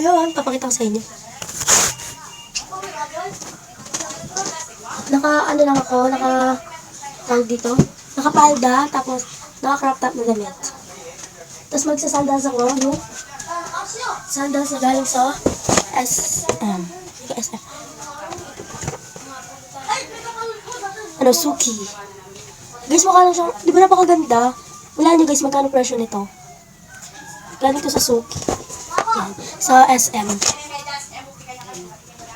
ngayon, papakita ko sa inyo. Ano lang ako, tawag dito, nakapalda, tapos naka-crop top na damit. Tapos magsasandals ako, no? Sandals na galing sa SM. Suki. Guys, mukha lang siyang, di ba napakaganda? Wala niyo guys, magkano presyo nito? Galing to sa Suki. Yan, sa SM.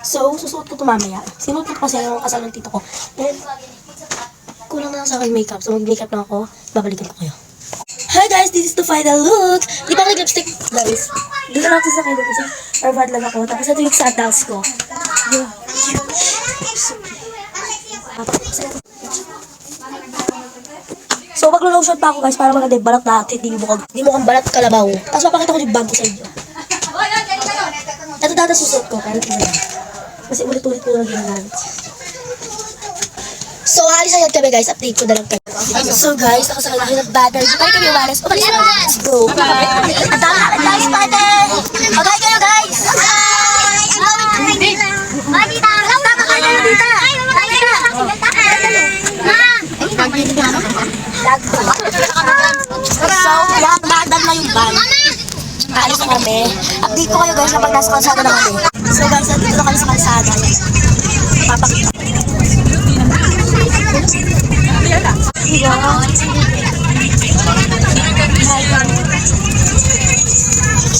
So, susuot ko ito mamaya. Sinuot ko kasi yung kasal ng tito ko. And, kulang na lang sa akin makeup. So, mag-makeup lang ako. Babalikan ko kayo. Hi guys, this is the final look. Di ba ako nag-lipstick? Guys, dito lang ako sa kayo. Or bad lang ako. Tapos ito yung sandals ko. So, maglo-lotion pa ako guys para maganda yung balat natin. Hindi mo kang balat kalabaw. Tapos mapakita ko yung bag ko sa inyo. Ito data susuot ko. Pero ito na. Kasi ulit-ulit ko lang ginagamit. So, alis agad kami guys. Update ko na lang kayo. So guys, nakasakal na kayo ng banner. Bye kami umalis. Umalis na. Let's go. Ang dami namin guys, partner. Okay kayo guys. Hi! I'm going to Magita! Tama kayo na dita! So, yan, maagdan na yung van. Alis na kami. Update ko kayo guys kapag nasa kalsada na kami. So guys, nandito na kami sa kalsada. Papakita. Diba?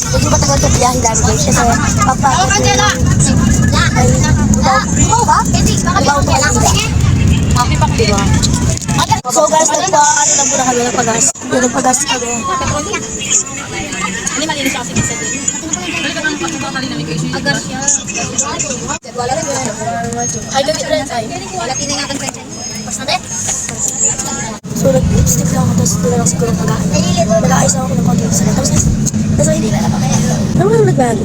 Medyo matagal ito biyahe namin guys. Kasi papakita na. Ay, ikaw ba? Ikaw ba lang ba? Diba? So guys, nagpa-ano lang muna kami, nagpagas kami. Hindi malinis ako sige sa din. Agar siya. Wala lang yun. Ay, gamit rin tayo. Wala tinangatan sa dyan. Basta na. So, nag-lipstick lang ako, tapos ito na lang siguro mag-aayos ako ng konti sa tapos nasa hindi na pa kaya. Ano lang nagbago?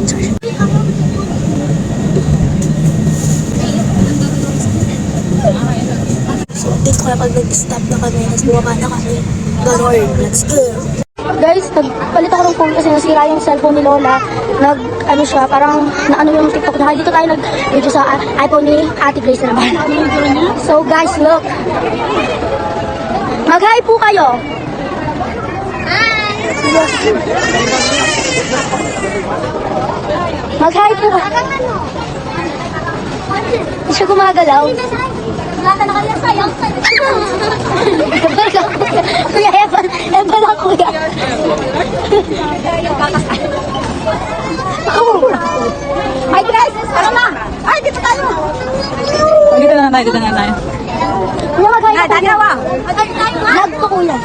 Sorry. So, update ko na pag nag-stop na kami, tapos bumaba na kami. Ganon, let's go! Guys, nagpalit ako ng phone kasi nasira yung cellphone ni Lola. Ano siya, parang naano yung TikTok niya. Dito tayo nag-video sa iPhone ni Ate Grace na naman. So guys, look. Mag-hi po kayo. Hi! Mag-hi po kayo. Hindi siya gumagalaw. Lata na kaya sayang. Kuya Evan lang kuya. Hi guys, tara na. Ay, dito tayo. Dito na tayo. Kuya mag-hi po. Vlog po kuya.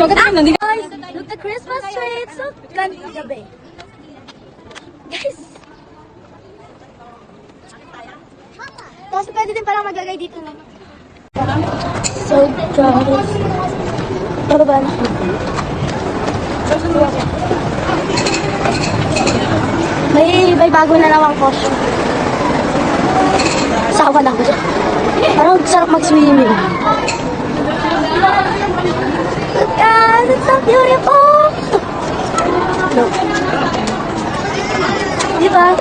Guys, look the Christmas tree. It's so ganda gabi. Guys. Tapos pwede din palang magagay dito na. So, guys. Ano ba? May bago na naman costume. Sawa na ako dyan. Parang sarap mag-swimming. Look at, it's so beautiful! Look. Diba?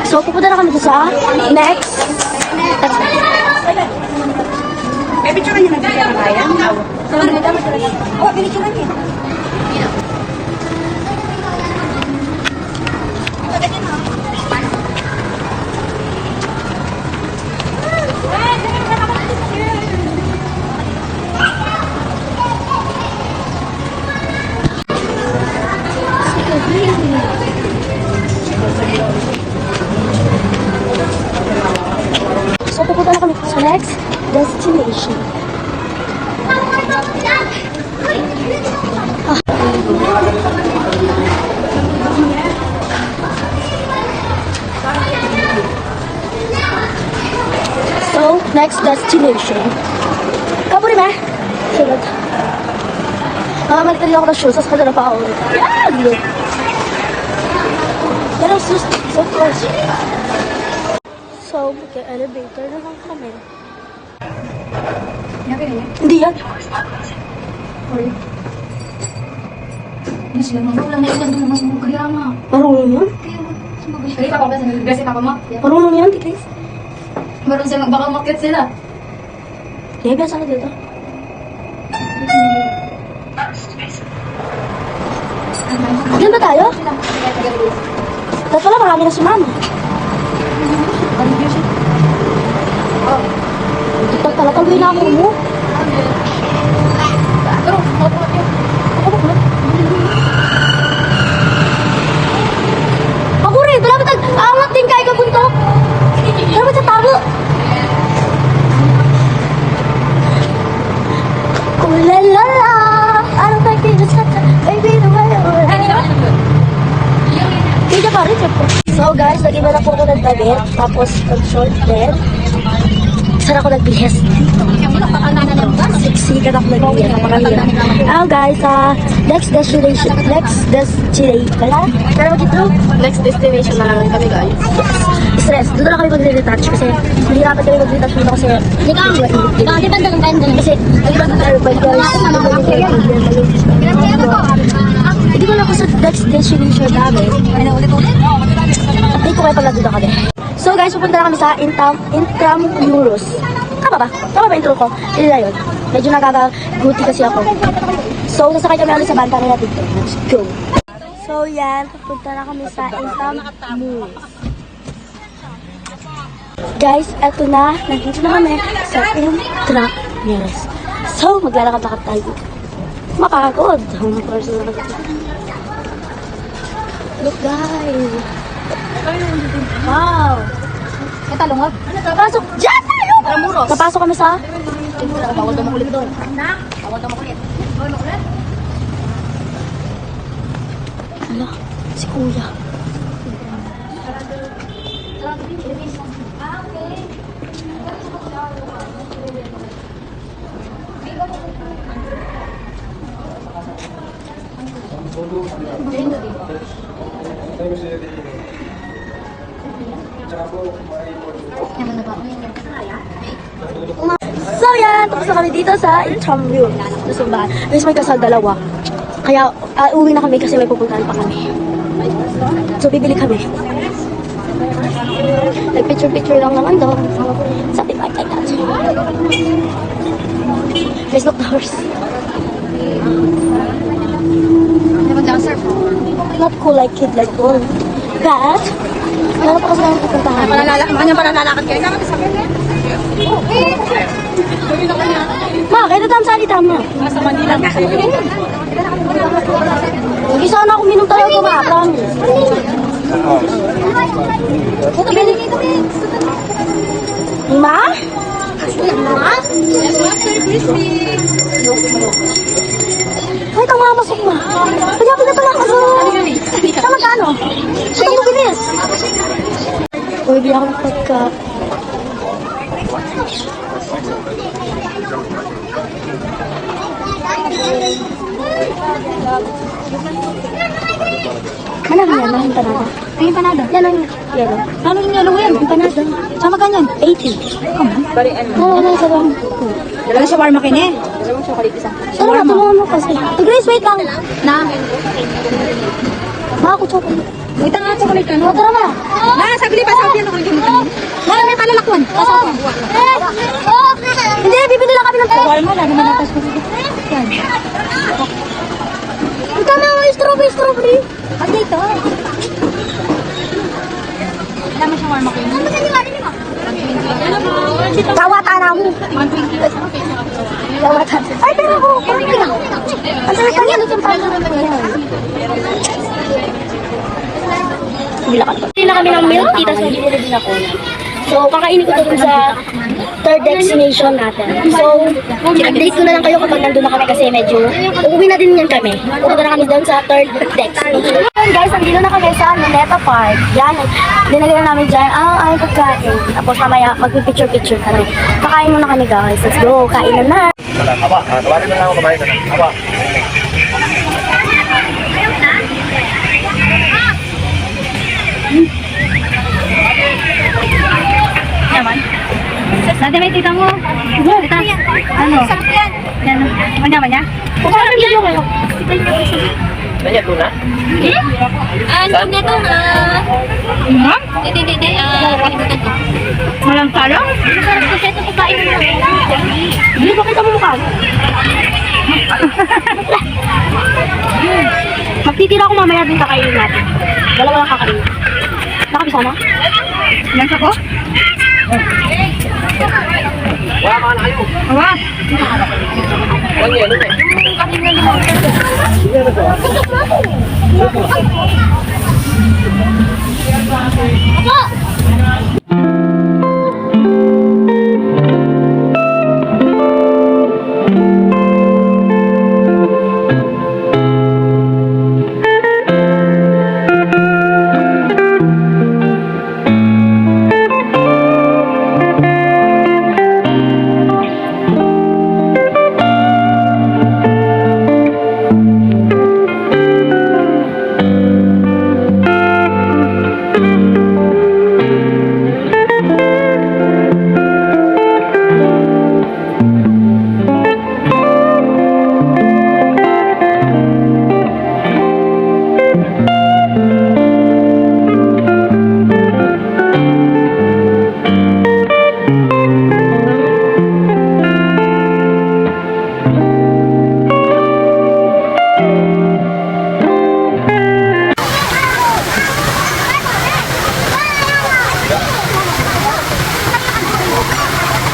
So, pupunta na kami sa next. May picture niya nagkakaya na kaya? Oo, pinicture niya. So, pupunta na kami sa next destination. So, next destination. Kaburi ba? Sulat. Mamalitan lang ako ng shoes, tapos kada na pa ako. Yan! Yan ang shoes. So close. So, mag-elevator na lang kami. Hindi yan. Mas lang mo lang nailan doon naman mo kaya nga. Marunong yan? Kaya pa ba sa nagbigas si Papa mo? Marunong yan, Tikris. Meron sila baka makit sila. Kaya biasa ka dito. Diyan ba tayo? Tapos pala marami na sumama. Hindi pa talaga gawin na ako mo. Pero, mabuhat yun. Ako rin, wala ba angat din kayo kabuntok? Wala ba sa tabo? Kulalala, ano ba kinasata? Baby, nawala. Hindi pa rin, siyempre. So guys, nag-iba na po ako ng damit, tapos nag-short din. Saan ako nagbihis? Siksikan ako nagbihis, napakahirap. Guys, next destination, wala? Pero dito, Next destination na lang kami guys. stress. Doon na lang kami mag-retouch kasi mahirapan kami mag-retouch muna kasi di ba doon kayo kasi nag-iba sa airport guys. Hindi ko lang ako sa next destination namin. Update ko kayo pala doon kami. So guys, pupunta na kami sa Intramuros. Tama ba? Tama ba intro ko? Hindi na yun. Medyo nagagaguti kasi ako. So, sasakay kami ulit sa banta na natin. Let's go! So yan, pupunta na kami sa Intramuros. Guys, eto na. Nandito na kami sa Intramuros. So, maglalakad-lakad tayo. Makakagod. Look guys. Wow. May talungog. Pasok dyan tayo! Intramuros. Napasok kami sa... Bawal daw makulit doon. Bawal daw makulit. Ala, si Kuya. So yan, tapos na kami dito sa Intramuros. Nasumbahan. Guys, may kasal dalawa. Kaya uwi na kami kasi may pupuntahan pa kami. So bibili kami. Nag-picture-picture lang naman doon. Something like that. Guys, look the horse. Naman lang sir. Not cool like kid like gold. But, meron pa kasi namin pupuntahan. Kanyang panalalakad kayo. Kaya sa akin eh. Ma, kaya tam salita mo. Nasa Manila. Hindi sana ako minom talaga, ma. Promise. Ito, galing ito, Ma? Ma? Ay, tamamasok, ma. Kaya pinapala ka sa... Sa magkano? Ito mo bilis. Uy, bili ako ng pagka. Ano ba yan? Ang empanada. Ay, empanada. Yan ang yellow. Ano yung yellow yan? Empanada. Sama ganyan. 80. Come on. Wala sa lang. Dalawang shawarma kayo eh. Dalawang chocolate isa. Tara, tulungan mo kasi. Grace, wait lang. Na? Baka ko chocolate. Wait nga chocolate ka, no? Tara na. Na, sagli pa sa akin. Wala may palalakwan. Hindi, bibili lang kami ng Shawarma na, naman natas ko. Yan. Ito na, strawberry. Pag dito. Wala mo shawarma kayo. Kawatan na mo. Kawatan. Ay, pero ako. Ang sarap yan. Ito yung Bili na kami ng milk tea, tapos bibili din ako. So, kakainin ko to dun sa third destination natin. So, update ko na lang kayo kapag nandun na kami kasi medyo uuwi na din yan kami. Pupunta na kami doon sa third destination. Guys, nandito na kami sa Luneta Park. Yan, dinagay na namin dyan ang aming pagkain. Tapos mamaya mag-picture-picture kami. Kakain muna kami guys. Let's go, kainan na. Aba, tawarin na lang ako kumain ka na. Aba. Naman. Dati may tita mo. Tita, ano? Yan. Manyaman niya? Parang video kayo. Nanya tuna? Ano na to na? Hindi. Kalimutan ko. Walang talo? Masarap kasi ito kumain mo. Hindi ba kita mo mukha? Magtitira ako mamaya din kakainin natin. Dalawa lang kakainin. Nakabisa na? Nasa ko? Wala ka na kayo. Awa. Nanya, ano na?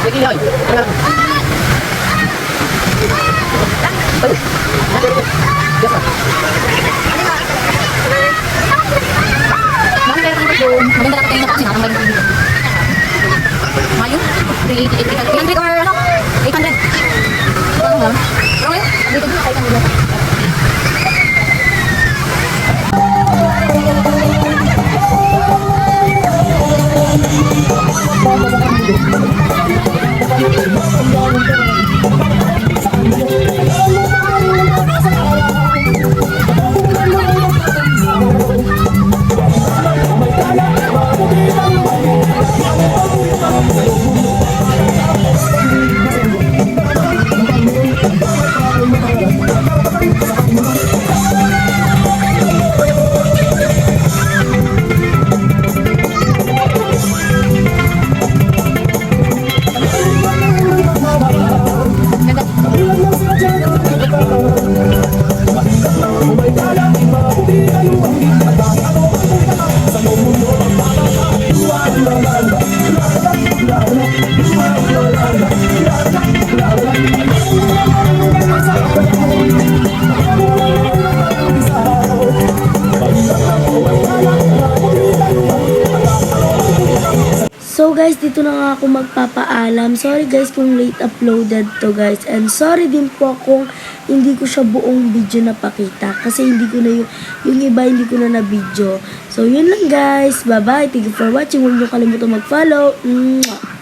Sige, hoy. Maganda lang kayo na kasi nakang mag-ibig. Mayo? 300 or ano? 800. Ano nga? Pero ngayon, dito dito kayo kanila. So guys, dito na nga ako magpapaalam. Sorry guys kung late uploaded to guys. And sorry din po kung hindi ko siya buong video napakita. Kasi hindi ko na yung iba hindi ko na na-video. So yun lang guys. Bye bye. Thank you for watching. Huwag niyo kalimutan mag-follow. Mwah.